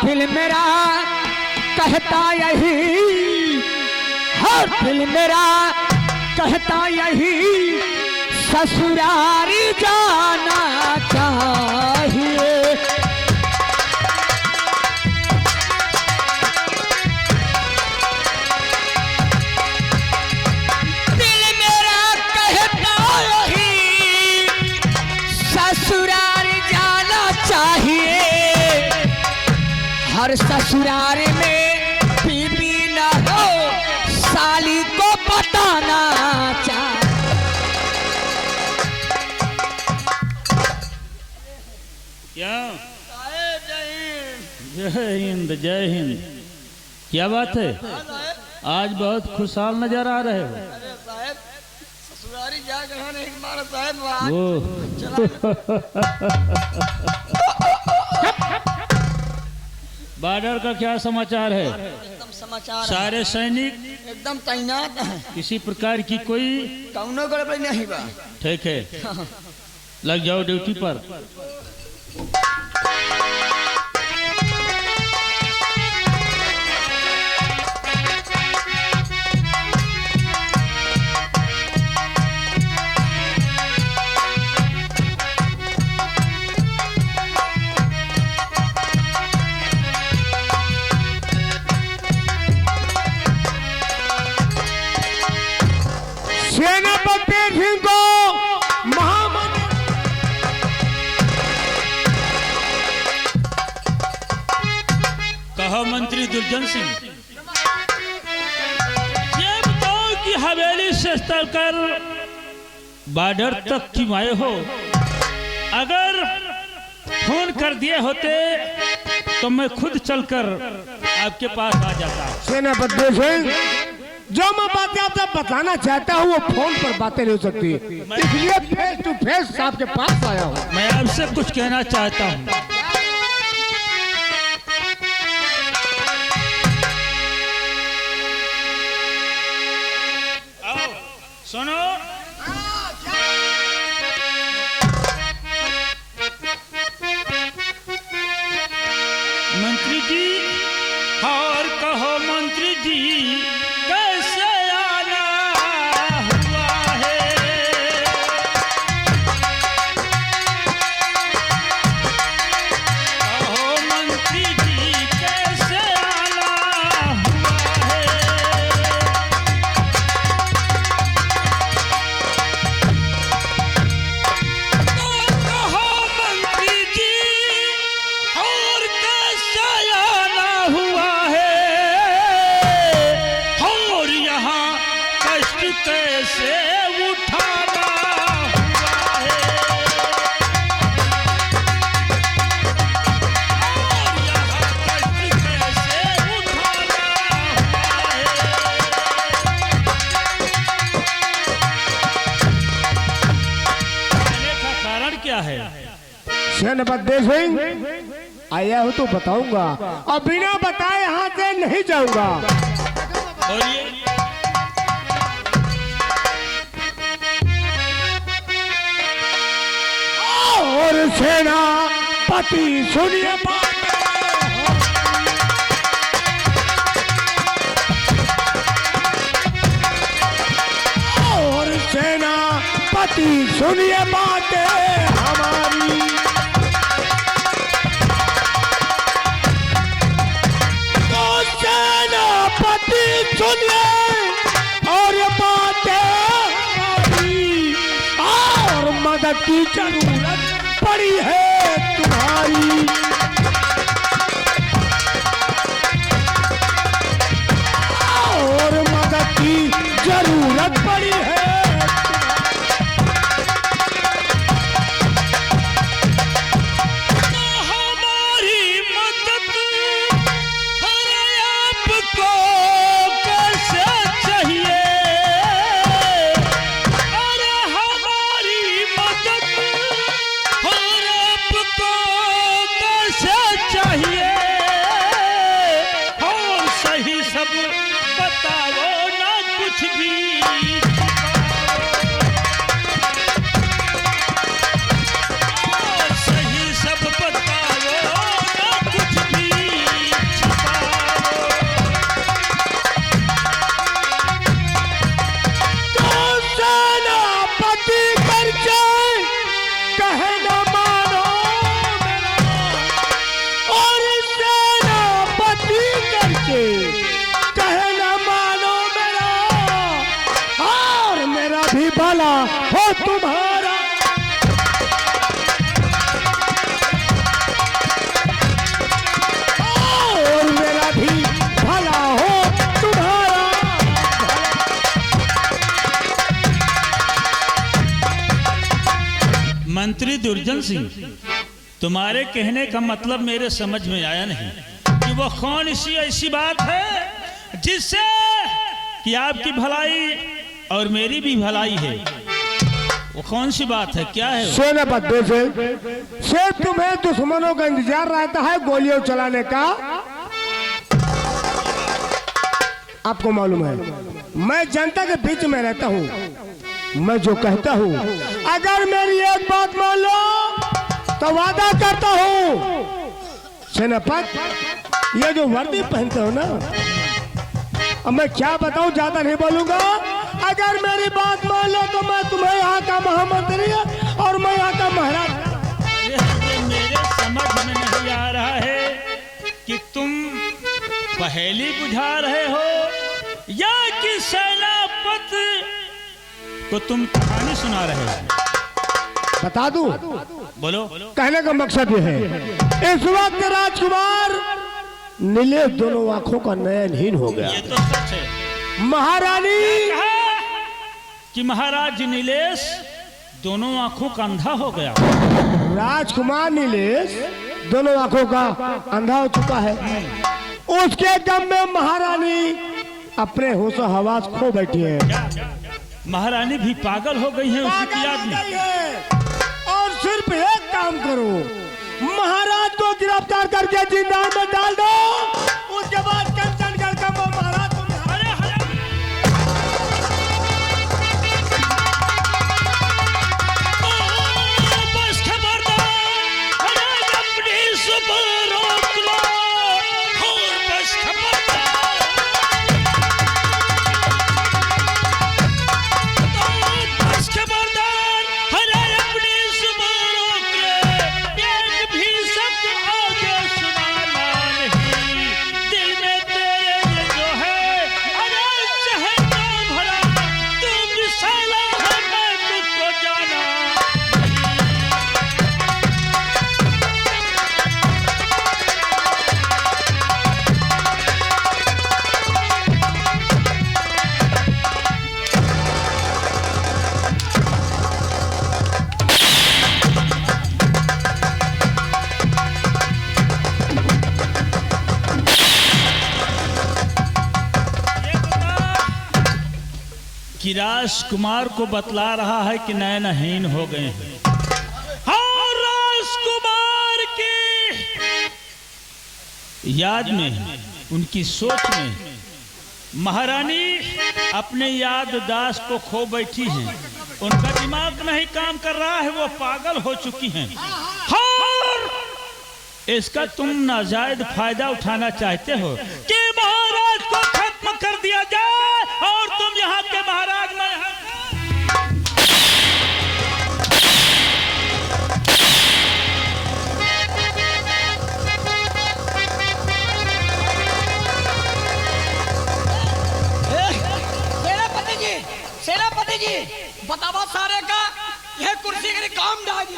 दिल मेरा कहता यही, हर दिल मेरा कहता यही, ससुरारी जाना चाहिए। दिल मेरा कहता यही, ससुरारी जाना चाहिए। हर ससुराल में बीबी न हो, साली को बताना चाहिए। क्या? जय हिंद जय हिंद। क्या बात है, आज बहुत खुशहाल नजर आ रहे हो। अरे साहब ससुरारी जा कहाँ नहीं हमारा साहब बॉर्डर का क्या समाचार है? एकदम समाचार सारे सैनिक एकदम तैनात है, किसी प्रकार की कोई कौनो गड़बड़ी नहीं बा। ठीक है, लग जाओ ड्यूटी पर। सेनापति सिंह को महामंत्री कहो मंत्री दुर्जन सिंह, ये बताओ कि हवेली से कर बॉर्डर तक क्यों आए हो? अगर फोन कर दिए होते तो मैं खुद चलकर आपके पास आ जाता। सेनापति सिंह, जो मैं बातें आपसे बताना चाहता हूँ वो फोन पर बातें नहीं हो सकती, इसलिए फेस टू फेस आपके पास आया हूँ। मैं आपसे कुछ कहना चाहता हूँ। आओ सुनो, मंत्री जी, और कहो मंत्री जी, कैसे आना हुआ है? कहो मंत्री जी, कैसे आना हुआ है? तो कहो मंत्री जी, और कैसे आना हुआ है? और यहाँ कष्ट कैसे उठाना हुआ है? और यहाँ कष्ट कैसे उठाना हुआ है? आने का कारण क्या है? सेनापति सिंह, आया हूँ तो बताऊंगा, और बिना बताए यहाँ से नहीं जाऊंगा। बोलिए। और सेनापति सुनिए बात, और सेनापति सुनिए बातें हमारी। तो सेनापति सुनिए और बातें हमारी, और मदद की जरूरत पड़ी है तुम्हारी। और मदद की जरूरत पड़ी है। हमारी मदद अरे आपको कैसे चाहिए? अरे हमारी मदद और आपको कैसे तुम्हारा, और मेरा भी भला हो तुम्हारा। मंत्री दुर्जन सिंह, तुम्हारे कहने का मतलब मेरे समझ में आया नहीं कि वो कौन सी ऐसी बात है जिससे कि आपकी भलाई और मेरी भी भलाई है। वो कौन सी बात है, क्या है वो? सेनापति से सिर्फ तुम्हें दुश्मनों का इंतजार रहता है गोलियों चलाने का। आपको मालूम है मैं जनता के बीच में रहता हूँ, मैं जो कहता हूँ अगर मेरी एक बात मान लो तो वादा करता हूँ। सेनापति ये जो वर्दी पहनते हो ना, अब मैं क्या बताऊं, ज्यादा नहीं बोलूंगा। अगर मेरी बात मान लो तो मैं तुम्हें यहाँ का महामंत्री और मैं यहाँ का महाराज। ये मेरे समझ में नहीं आ रहा है कि तुम पहेली बुझा रहे हो या कि सेनापति को तुम कहानी सुना रहे हो। बता दूं, बोलो। कहने का मकसद ये है इस वक्त राजकुमार नीलेश दोनों आंखों का नयनहीन हो गया। ये तो सच है। महारानी कि महाराज नीलेश दोनों आंखों का अंधा हो गया। राजकुमार नीलेश दोनों आंखों का अंधा हो चुका है। उसके दम में महारानी अपने होश हवास खो बैठी है। महारानी भी पागल हो गई है उसी की याद में। और सिर्फ एक काम करो, महाराज को गिरफ्तार करके जिंदान में डाल दो। उसके बाद कंचनगढ़ का वो महाराज को बस खबरदार, अरे अपनी जुबान रोक लो, और बस खबरदार, बस खबरदार, अरे अपनी जुबान रोक ले, एक भी शब्द आगे सुनाना नहीं। दिल में तेरे जो है अरे जहन्नम भरा, तू मिसाला है, मैं तुझको जाना। कि राजकुमार को बतला रहा है कि नयनहीन हो गए हैं। और राजकुमार की याद में, उनकी सोच में महारानी अपने याददाश्त को खो बैठी हैं। उनका दिमाग नहीं काम कर रहा है, वो पागल हो चुकी हैं। और इसका तुम नाजायज फायदा उठाना चाहते हो कि महाराज को खत्म कर दिया जाए और तुम यहाँ के महाराज में सेनापति जी बतावा सारे का यह कुर्सी के काम डाली।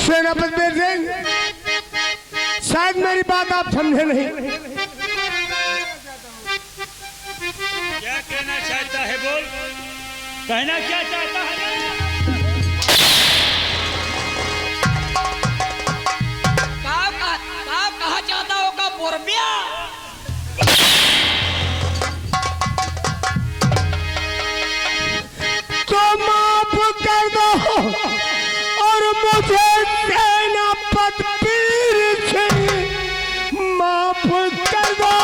सेनापति वीर सिंह, शायद मेरी बात आप समझे नहीं। क्या कहना चाहता है, बोल। कहना क्या चाहता है? कहा चाहता होगा बोरबिया। तो माफ कर दो और मुझे सेनापति वीर सिंह माफ कर दो।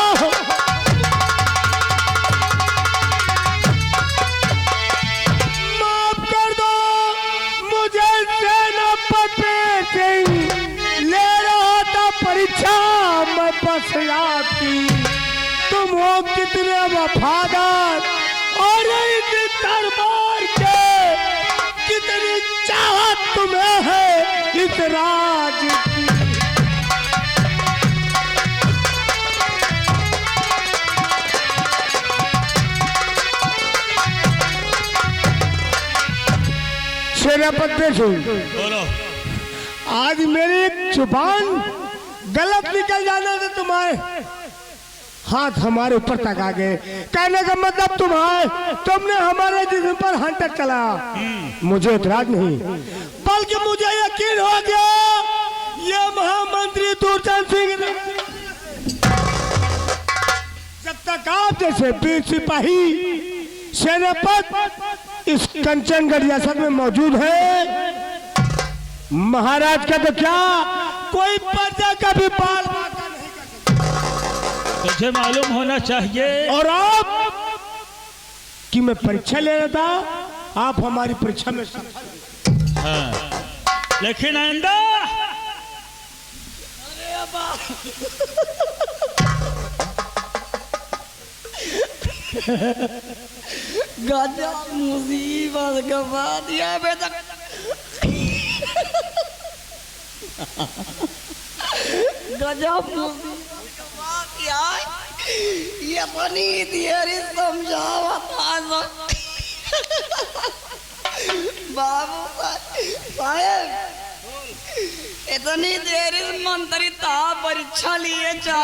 माफ कर दो मुझे सेनापति सिंह। ले रहा था परीक्षा मैं बस आती। तुम हो कितने वफादार और इस दरबार के कितनी चाहत तुम्हें है इस राज की। सेनापति सिंह, बोलो। आज मेरी एक जुबान गलत निकल जाने से तुम्हारे हाथ हमारे ऊपर तक आ गए। कहने का मतलब तुमने हमारे जिस्म पर हंटर चला। मुझे इतराज नहीं, बल्कि मुझे यकीन हो गया ये महामंत्री दूरचंद सिंह ने, जब तक आप जैसे वीर सिपाही सेनापति इस कंचनगढ़ रियासत में मौजूद है, महाराज का तो क्या कोई प्रजा का भी बाल बाका नहीं कर सकता। तुझे मालूम होना चाहिए। और आप कि मैं परीक्षा ले रहा था, आप हमारी परीक्षा में सफल। हाँ। लेकिन आइंदा गजब मुसीबत का बात यह बेटा गजब मुसीबत का बात ये बनी तेरी समझावत बाबू साहब इतनी देर मंत्री था परीक्षा लिए जा।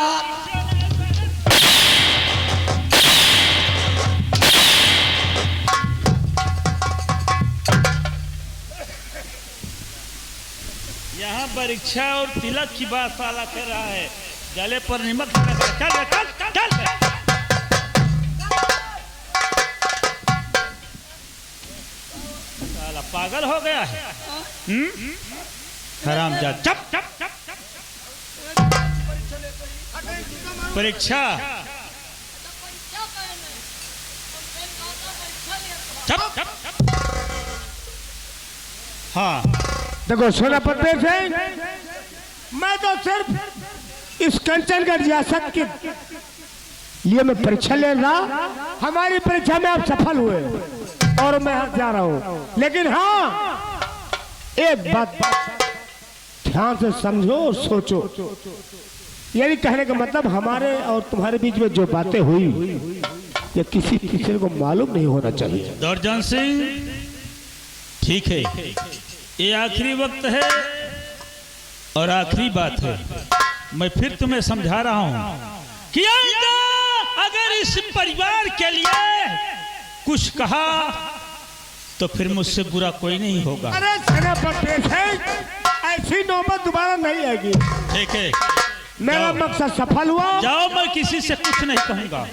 यहाँ परीक्षा और तिलक की बात साला कर रहा है। गले पर नमक चल चल चल चल। साला पागल हो गया है। हरामजादा चप चप चप चप। परीक्षा चप चप चप। हाँ देखो सेनापति सिंह, मैं तो सिर्फ इस कंचनगढ़ रियासत के लिए मैं परीक्षा ले रहा। हमारी परीक्षा में आप सफल हुए और मैं यहाँ जा रहा हूँ। लेकिन हाँ, एक बात ध्यान से समझो और सोचो। यानी कहने का मतलब हमारे और तुम्हारे बीच में जो बातें हुई ये किसी तीसरे को मालूम नहीं होना चाहिए। दूरचंद सिंह, ठीक है, ये आखिरी वक्त है और आखिरी बात है। मैं फिर तुम्हें समझा रहा हूं कि अगर इस परिवार के लिए कुछ कहा तो फिर मुझसे बुरा कोई नहीं होगा। अरे सेनापति सिंह, ऐसी नौबत दोबारा नहीं आएगी। ठीक है, मेरा मकसद सफल हुआ। जाओ, मैं किसी से कुछ नहीं कहूंगा।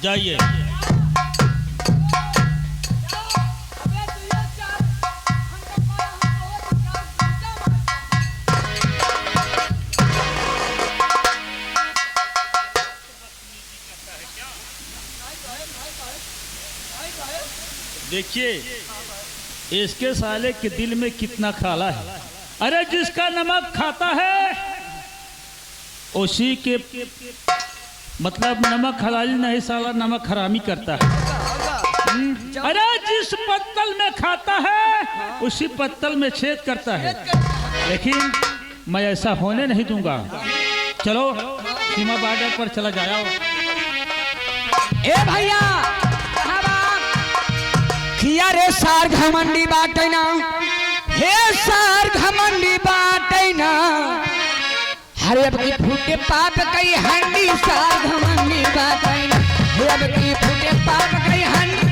जाइए। देखिए इसके साले के दिल में कितना खाला है। अरे जिसका नमक खाता है उसी के मतलब नमक हलाली नहीं, साला नमक हरामी करता है। अरे जिस पत्तल में खाता है उसी पत्तल में छेद करता है। लेकिन मैं ऐसा होने नहीं दूंगा। चलो सीमा बॉर्डर पर चला जाओ। ए भैया किया रे सार घमंडी बाटे ना, हे सार घमंडी बाटे ना, हरे अब की फूटे पाप कई हंडी, सार घमंडी बाटे ना, हे अब की फूटे पाप कई हंडी।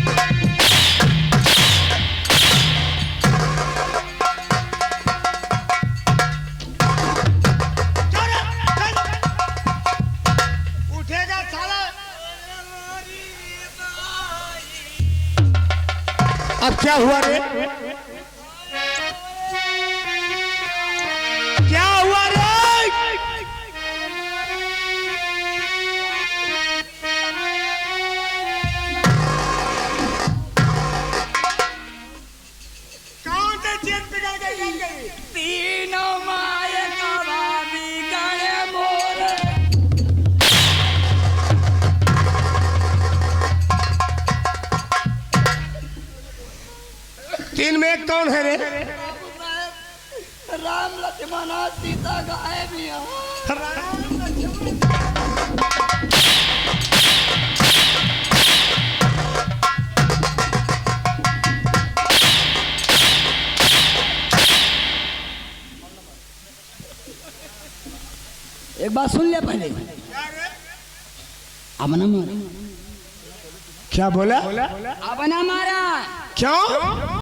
उठेगा साला। अब क्या हुआ रे? क्या हुआ रे? कौन से चीज बिगड़ गई? तीनों माये का बिगड़े मोरे। तीन में एक कौन है रे? राम लक्ष्मण सीता गाय भी एक बात सुन ले पहले। अब ना मारा, क्या बोला? अब ना मारा। क्यों?